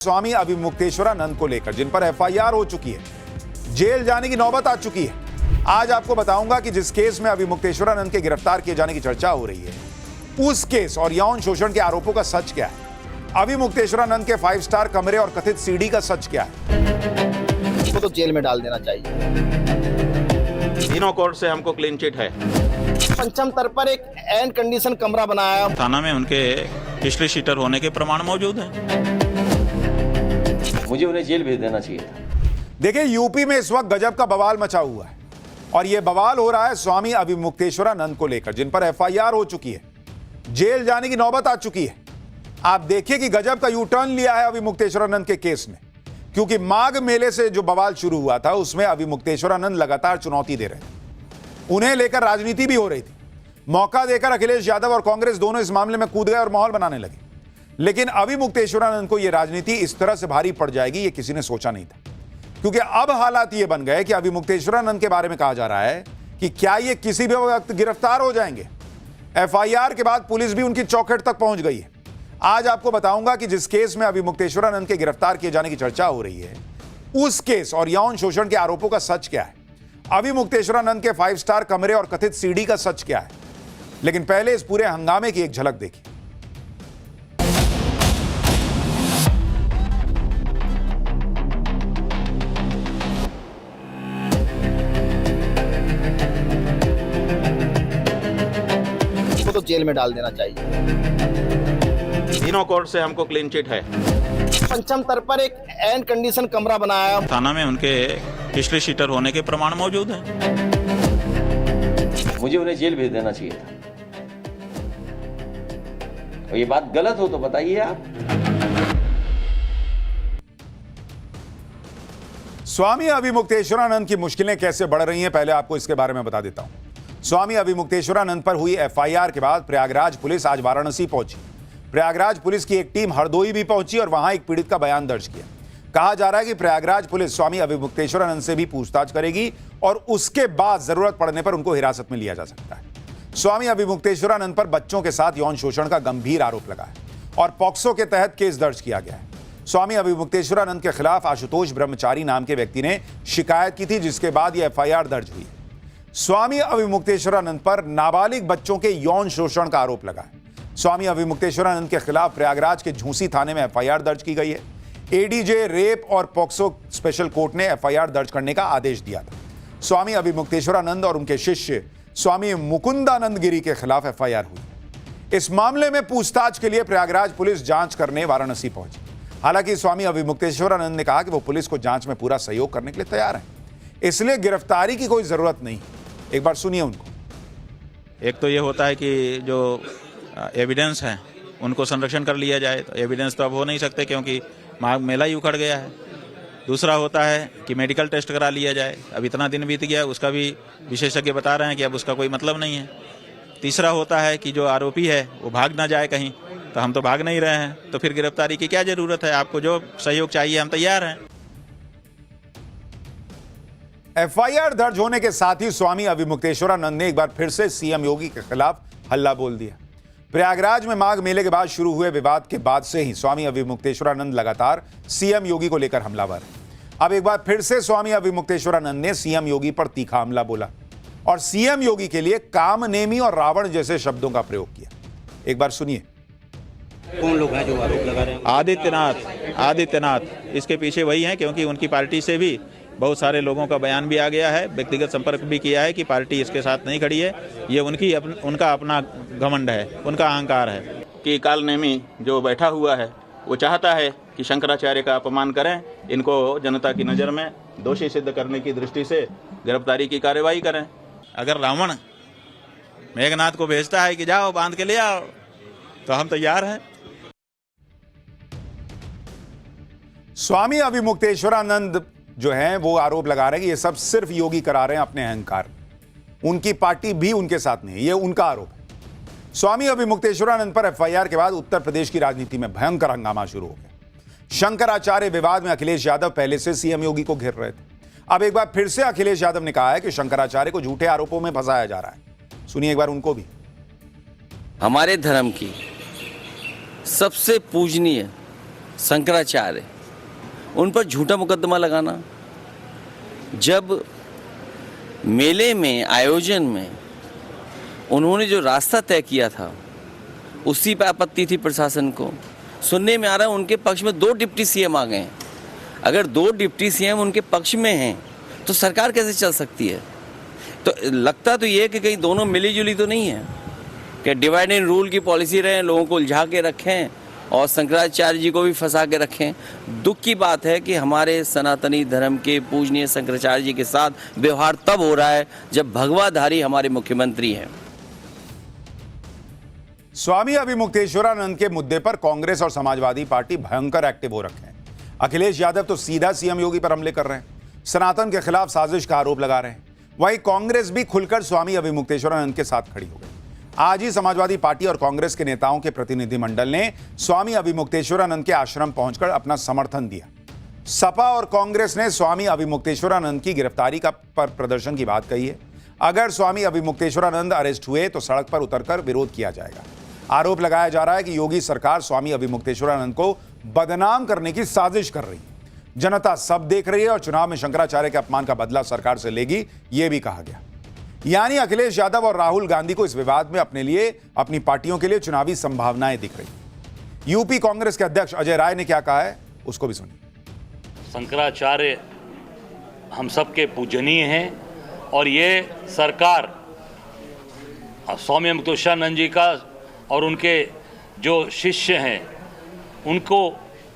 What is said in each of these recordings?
स्वामी अभिमुक्तेश्वरानंद को लेकर जिन पर एफआईआर हो चुकी है, जेल जाने की नौबत आ चुकी है। आज आपको बताऊंगा कि जिस केस में अभिमुक्तेश्वरानंद के गिरफ्तार किए जाने की चर्चा हो रही है, उस केस और यौन शोषण के आरोपों का सच क्या है। अभिमुक्तेश्वरानंद के 5 स्टार कमरे और कथित सीडी का सच क्या है। इसको तो जेल में डाल देना चाहिए। तीनों कोर्ट से हमको क्लीन चिट है। पंचम तर पर एक एंड कंडीशन कमरा बनाया। थाना में उनके हिस्ट्री शीटर होने के प्रमाण मौजूद हैं। मुझे उन्हें जेल भेज देना चाहिए था। देखिए, यूपी में इस वक्त गजब का बवाल मचा हुआ है और यह बवाल हो रहा है स्वामी अभिमुक्तेश्वरानंद को लेकर जिन पर एफआईआर हो चुकी है, जेल जाने की नौबत आ चुकी है। आप देखिए कि गजब का यू टर्न लिया है अभिमुक्तेश्वरानंद के केस ने, क्योंकि माघ मेले से जो बवाल शुरू हुआ था उसमें अभिमुक्तेश्वरानंद लगातार चुनौती दे रहे थे। उन्हें लेकर राजनीति भी हो रही थी। मौका देकर अखिलेश यादव और कांग्रेस दोनों इस मामले में कूद गए और माहौल बनाने लगे। लेकिन अभिमुक्तेश्वरानंद को यह राजनीति इस तरह से भारी पड़ जाएगी, यह किसी ने सोचा नहीं था, क्योंकि अब हालात ये बन गए कि अभिमुक्तेश्वरानंद के बारे में कहा जा रहा है कि क्या ये किसी भी वक्त गिरफ्तार हो जाएंगे। एफआईआर के बाद पुलिस भी उनकी चौखट तक पहुंच गई है। आज आपको बताऊंगा कि जिस केस में अभिमुक्तेश्वरानंद के गिरफ्तार किए जाने की चर्चा हो रही है, उस केस और यौन शोषण के आरोपों का सच क्या है। अभिमुक्तेश्वरानंद के 5 स्टार कमरे और कथित सीडी का सच क्या है। लेकिन पहले इस पूरे हंगामे की एक झलक देखिए। इसको तो जेल में डाल देना चाहिए। तीनों कोर्ट से हमको क्लीन चिट है। पंचम तर पर एक एंड कंडीशन कमरा बनाया। थाना में उनके हिस्ट्री शीटर होने के प्रमाण मौजूद हैं। मुझे उन्हें जेल भेज देना चाहिए था। और ये बात गलत हो तो बताइए आप। स्वामी अभिमुक्तेश्वरानंद की मुश्किलें कैसे बढ़ रही हैं, पहले आपको इसके बारे में बता देता हूं। स्वामी अभिमुक्तेश्वरानंद पर हुई एफआईआर के बाद प्रयागराज पुलिस आज वाराणसी पहुंची। प्रयागराज पुलिस की एक टीम हरदोई भी पहुंची और वहां एक पीड़ित का बयान दर्ज किया। कहा जा रहा है कि प्रयागराज पुलिस स्वामी अभिमुक्तेश्वरानंद से भी पूछताछ करेगी और उसके बाद जरूरत पड़ने पर उनको हिरासत में लिया जा सकता है। स्वामी अभिमुक्तेश्वरानंद पर बच्चों के साथ यौन शोषण का गंभीर आरोप लगा है और पॉक्सो के तहत केस दर्ज किया गया है। स्वामी अभिमुक्तेश्वरानंद के खिलाफ आशुतोष ब्रह्मचारी नाम के व्यक्ति ने शिकायत की थी, जिसके बाद यह एफआईआर दर्ज हुई। स्वामी अभिमुक्तेश्वरानंद पर नाबालिग बच्चों के यौन शोषण का आरोप लगा है। स्वामी अभिमुक्तेश्वरानंद के खिलाफ प्रयागराज के झूंसी थाने में एफआईआर दर्ज की गई है। एडीजे रेप और पॉक्सो स्पेशल कोर्ट ने एफआईआर दर्ज करने का आदेश दिया था। स्वामी अभिमुक्तेश्वरानंद और उनके शिष्य स्वामी मुकुंदानंद गिरी के खिलाफ एफआईआर हुई। इस मामले में पूछताछ के लिए प्रयागराज पुलिस जांच करने वाराणसी पहुंची। हालांकि स्वामी अभिमुक्तेश्वरानंद ने कहा कि वो पुलिस को जांच में पूरा सहयोग करने के लिए तैयार है, इसलिए गिरफ्तारी की कोई जरूरत नहीं। एक बार सुनिए उनको। एक तो ये होता है कि जो एविडेंस है उनको संरक्षण कर लिया जाए, तो एविडेंस तो अब हो नहीं सकते क्योंकि माघ मेला ही उखड़ गया है। दूसरा होता है कि मेडिकल टेस्ट करा लिया जाए। अब इतना दिन बीत गया, उसका भी विशेषज्ञ बता रहे हैं कि अब उसका कोई मतलब नहीं है। तीसरा होता है कि जो आरोपी है वो भाग ना जाए कहीं, तो हम तो भाग नहीं रहे हैं, तो फिर गिरफ्तारी की क्या जरूरत है। आपको जो सहयोग चाहिए हम तैयार हैं। एफआईआर दर्ज होने के साथ ही स्वामी अभिमुक्तेश्वरानंद ने एक बार फिर से सीएम योगी के खिलाफ हल्ला बोल दिया। प्रयागराज में माघ मेले के बाद शुरू हुए विवाद के बाद से ही स्वामी अभिमुक्तेश्वरानंद लगातार सीएम योगी को लेकर हमलावर है। अब एक बार फिर से स्वामी अभिमुक्तेश्वरानंद ने सीएम योगी पर तीखा हमला बोला और सीएम योगी के लिए कामनेमी और रावण जैसे शब्दों का प्रयोग किया। एक बार सुनिए। कौन लोग हैं जो आरोप लगा रहे हैं? आदित्यनाथ इसके पीछे वही हैं, क्योंकि उनकी पार्टी से भी बहुत सारे लोगों का बयान भी आ गया है, व्यक्तिगत संपर्क भी किया है कि पार्टी इसके साथ नहीं खड़ी है। ये उनका अपना घमंड है, उनका अहंकार है कि कालनेमी जो बैठा हुआ है वो चाहता है कि शंकराचार्य का अपमान करें, इनको जनता की नज़र में दोषी सिद्ध करने की दृष्टि से गिरफ्तारी की कार्रवाई करें। अगर रावण मेघनाथ को भेजता है कि जाओ बांध के ले आओ, तो हम तैयार हैं। स्वामी अभिमुक्तेश्वरानंद जो हैं वो आरोप लगा रहे हैं कि ये सब सिर्फ योगी करा रहे हैं अपने अहंकार। उनकी पार्टी भी उनके साथ नहीं है, ये उनका आरोप है। स्वामी अभिमुक्तेश्वरानंद पर एफआईआर के बाद उत्तर प्रदेश की राजनीति में भयंकर हंगामा शुरू हो गया। शंकराचार्य विवाद में अखिलेश यादव पहले से सीएम योगी को घेर रहे थे। अब एक बार फिर से अखिलेश यादव ने कहा है कि शंकराचार्य को झूठे आरोपों में फंसाया जा रहा है। सुनिए एक बार उनको भी। हमारे धर्म की सबसे पूजनीय शंकराचार्य, उन पर झूठा मुकदमा लगाना, जब मेले में आयोजन में उन्होंने जो रास्ता तय किया था उसी पर आपत्ति थी प्रशासन को। सुनने में आ रहा है उनके पक्ष में 2 डिप्टी सीएम आ गए हैं। अगर 2 डिप्टी सीएम उनके पक्ष में हैं तो सरकार कैसे चल सकती है? तो लगता तो ये है कि कहीं दोनों मिली जुली तो नहीं है, कि डिवाइड एंड रूल की पॉलिसी रहे, लोगों को उलझा के रखें और शंकराचार्य जी को भी फंसा के रखें। दुख की बात है कि हमारे सनातनी धर्म के पूजनीय शंकराचार्य जी के साथ व्यवहार तब हो रहा है जब भगवाधारी हमारे मुख्यमंत्री हैं। स्वामी अभिमुक्तेश्वरानंद के मुद्दे पर कांग्रेस और समाजवादी पार्टी भयंकर एक्टिव हो रखे हैं। अखिलेश यादव तो सीधा सीएम योगी पर हमले कर रहे हैं, सनातन के खिलाफ साजिश का आरोप लगा रहे हैं। वहीं कांग्रेस भी खुलकर स्वामी अभिमुक्तेश्वरानंद के साथ खड़ी हो गई। आज ही समाजवादी पार्टी और कांग्रेस के नेताओं के प्रतिनिधिमंडल ने स्वामी अभिमुक्तेश्वरानंद के आश्रम पहुंचकर अपना समर्थन दिया। सपा और कांग्रेस ने स्वामी अभिमुक्तेश्वरानंद की गिरफ्तारी का पर प्रदर्शन की बात कही है। अगर स्वामी अभिमुक्तेश्वरानंद अरेस्ट हुए तो सड़क पर उतरकर विरोध किया जाएगा। आरोप लगाया जा रहा है कि योगी सरकार स्वामी अभिमुक्तेश्वरानंद को बदनाम करने की साजिश कर रही है। जनता सब देख रही है और चुनाव में शंकराचार्य के अपमान का बदला सरकार से लेगी, यह भी कहा गया। यानी अखिलेश यादव और राहुल गांधी को इस विवाद में अपने लिए, अपनी पार्टियों के लिए चुनावी संभावनाएं दिख रही। यूपी कांग्रेस के अध्यक्ष अजय राय ने क्या कहा है, उसको भी सुनिए। शंकराचार्य हम सबके पूजनीय हैं और ये सरकार स्वामी अभिमुक्तेश्वरानंद जी का और उनके जो शिष्य हैं उनको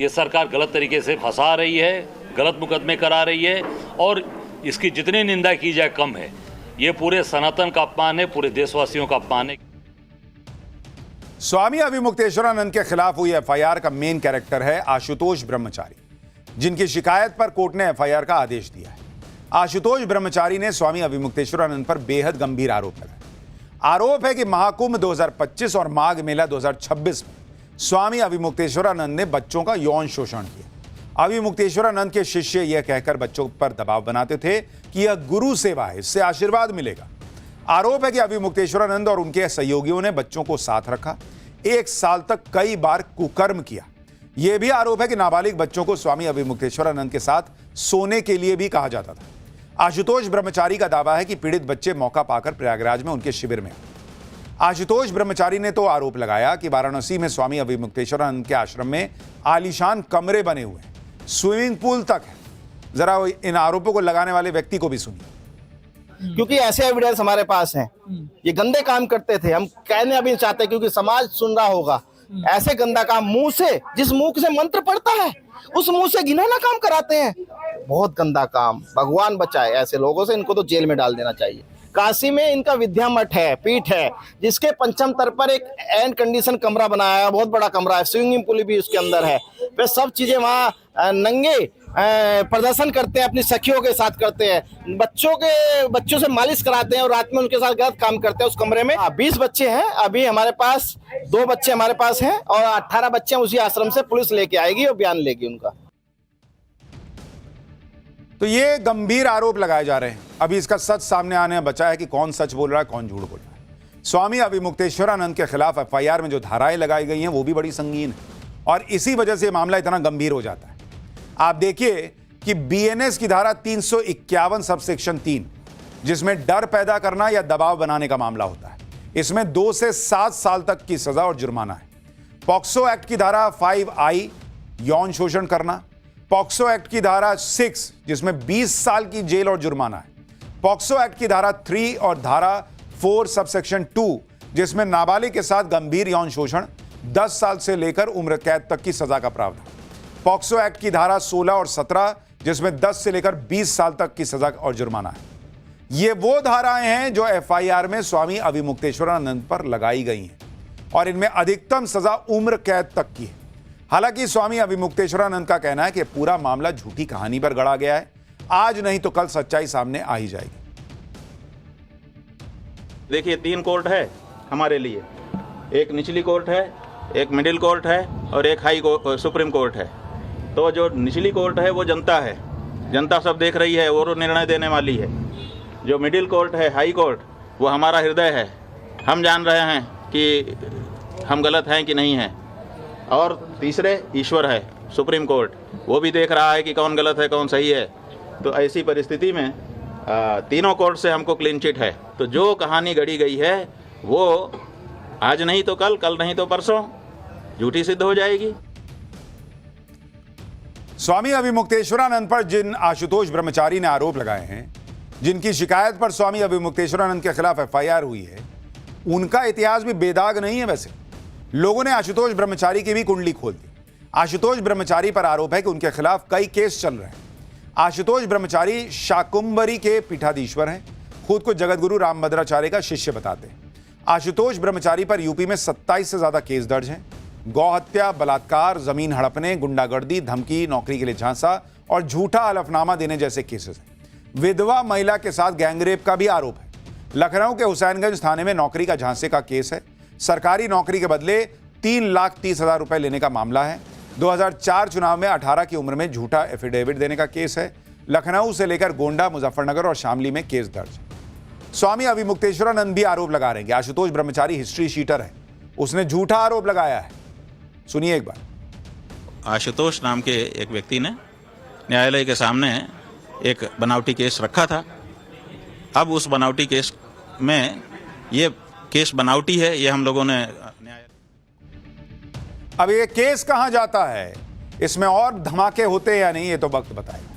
ये सरकार गलत तरीके से फंसा रही है, गलत मुकदमे करा रही है और इसकी जितनी निंदा की जाए कम है। ये पूरे सनातन का अपमान है, पूरे देशवासियों का अपमान है। स्वामी अभिमुक्तेश्वरानंद के खिलाफ हुई एफआईआर का मेन कैरेक्टर है आशुतोष ब्रह्मचारी, जिनकी शिकायत पर कोर्ट ने एफआईआर का आदेश दिया है। आशुतोष ब्रह्मचारी ने स्वामी अभिमुक्तेश्वरानंद पर बेहद गंभीर आरोप लगाए। आरोप है कि महाकुंभ 2025 और माघ मेला 2026 में स्वामी अभिमुक्तेश्वरानंद ने बच्चों का यौन शोषण किया। अभिमुक्तेश्वरानंद के शिष्य यह कहकर बच्चों पर दबाव बनाते थे कि यह गुरु सेवा है, इससे आशीर्वाद मिलेगा। आरोप है कि अभिमुक्तेश्वरानंद और उनके सहयोगियों ने बच्चों को साथ रखा, 1 साल तक कई बार कुकर्म किया। यह भी आरोप है कि नाबालिग बच्चों को स्वामी अभिमुक्तेश्वरानंद के साथ सोने के लिए भी कहा जाता था। आशुतोष ब्रह्मचारी का दावा है कि पीड़ित बच्चे मौका पाकर प्रयागराज में उनके शिविर में आए। आशुतोष ब्रह्मचारी ने तो आरोप लगाया कि वाराणसी में स्वामी अभिमुक्तेश्वरानंद के आश्रम में आलीशान कमरे बने हुए हैं, स्विमिंग पूल तक है। जरा इन आरोपों को लगाने वाले व्यक्ति को भी सुनिए। क्योंकि ऐसे एविडेंस हमारे पास हैं, ये गंदे काम करते थे। हम कहने अभी चाहते क्योंकि समाज सुन रहा होगा, ऐसे गंदा काम मुंह से, जिस मुंह से मंत्र पड़ता है उस मुंह से घिनौना काम कराते हैं। बहुत गंदा काम, भगवान बचाए ऐसे लोगों से। इनको तो जेल में डाल देना चाहिए। काशी में इनका विद्या मठ है, पीठ है, जिसके पंचम तर पर एक एयर कंडीशन कमरा बनाया है, बहुत बड़ा कमरा है, स्विमिंग पूल भी उसके अंदर है। वे सब चीजें वहाँ नंगे प्रदर्शन करते हैं, अपनी सखियों के साथ करते हैं, बच्चों से मालिश कराते हैं और रात में उनके साथ गलत काम करते हैं उस कमरे में। 20 बच्चे हैं अभी हमारे पास, 2 बच्चे हमारे पास हैं और 18 बच्चे उसी आश्रम से पुलिस लेके आएगी और बयान लेगी उनका। तो ये गंभीर आरोप लगाए जा रहे हैं। अभी इसका सच सामने आने बचा है कि कौन सच बोल रहा है, कौन झूठ बोल रहा है। स्वामी अभिमुक्तेश्वरानंद के खिलाफ एफआईआर में जो धाराएं लगाई गई हैं वो भी बड़ी संगीन है और इसी वजह से मामला इतना गंभीर हो जाता है। आप देखिए कि बीएनएस की धारा 351 सबसेक्शन 3, जिसमें डर पैदा करना या दबाव बनाने का मामला होता है, इसमें 2 से 7 साल तक की सजा और जुर्माना है। पॉक्सो एक्ट की धारा 5I, यौन शोषण करना। पॉक्सो एक्ट की धारा 6, जिसमें 20 साल की जेल और जुर्माना है। पॉक्सो एक्ट की धारा 3 और धारा 4 सबसेक्शन 2, जिसमें नाबालिग के साथ गंभीर यौन शोषण, 10 साल से लेकर उम्र कैद तक की सजा का प्रावधान। पॉक्सो एक्ट की धारा 16 और 17, जिसमें 10 से लेकर 20 साल तक की सजा और जुर्माना है। ये वो धाराएं हैं जो एफआईआर में स्वामी अभिमुक्तेश्वरानंद पर लगाई गई हैं और इनमें अधिकतम सजा उम्र कैद तक की है। हालांकि स्वामी अभिमुक्तेश्वरानंद का कहना है कि पूरा मामला झूठी कहानी पर गढ़ा गया है, आज नहीं तो कल सच्चाई सामने आ ही जाएगी। देखिए 3 कोर्ट है हमारे लिए, एक निचली कोर्ट है, एक मिडिल कोर्ट है और एक सुप्रीम कोर्ट है। तो जो निचली कोर्ट है वो जनता है, जनता सब देख रही है और निर्णय देने वाली है। जो मिडिल कोर्ट है, हाई कोर्ट, वो हमारा हृदय है। हम जान रहे हैं कि हम गलत हैं कि नहीं हैं। और तीसरे ईश्वर है सुप्रीम कोर्ट, वो भी देख रहा है कि कौन गलत है कौन सही है। तो ऐसी परिस्थिति में तीनों कोर्ट से हमको क्लीन चिट है। तो जो कहानी गढ़ी गई है वो आज नहीं तो कल, कल नहीं तो परसों झूठी सिद्ध हो जाएगी। स्वामी अभिमुक्तेश्वरानंद पर जिन आशुतोष ब्रह्मचारी ने आरोप लगाए हैं, जिनकी शिकायत पर स्वामी अभिमुक्तेश्वरानंद के खिलाफ एफआईआर हुई है, उनका इतिहास भी बेदाग नहीं है। वैसे लोगों ने आशुतोष ब्रह्मचारी की भी कुंडली खोल दी। आशुतोष ब्रह्मचारी पर आरोप है कि उनके खिलाफ कई केस चल रहे हैं। आशुतोष ब्रह्मचारी शाकुंभरी के पीठाधीश्वर हैं, खुद को जगतगुरु रामभद्राचार्य का शिष्य बताते हैं। आशुतोष ब्रह्मचारी पर यूपी में 27 से ज्यादा केस दर्ज हैं। गौहत्या, बलात्कार, जमीन हड़पने, गुंडागर्दी, धमकी, नौकरी के लिए झांसा और झूठा हलफनामा देने जैसे केसेस हैं। विधवा महिला के साथ गैंगरेप का भी आरोप है। लखनऊ के हुसैनगंज थाने में नौकरी का झांसे का केस है। सरकारी नौकरी के बदले 3,30,000 रुपए लेने का मामला है। 2004 चुनाव में 18 की उम्र में झूठा एफिडेविट देने का केस है। लखनऊ से लेकर गोंडा, मुजफ्फरनगर और शामली में केस दर्ज है। स्वामी अभिमुक्तेश्वरानंद भी आरोप लगा रहे हैं कि आशुतोष ब्रह्मचारी हिस्ट्री शीटर है, उसने झूठा आरोप लगाया है। सुनिए एक बार। आशुतोष नाम के एक व्यक्ति ने न्यायालय के सामने एक बनावटी केस रखा था। अब उस बनावटी केस में ये केस बनावटी है, ये हम लोगों ने अब ये केस कहां जाता है, इसमें और धमाके होते हैं या नहीं, ये तो वक्त बताएगा।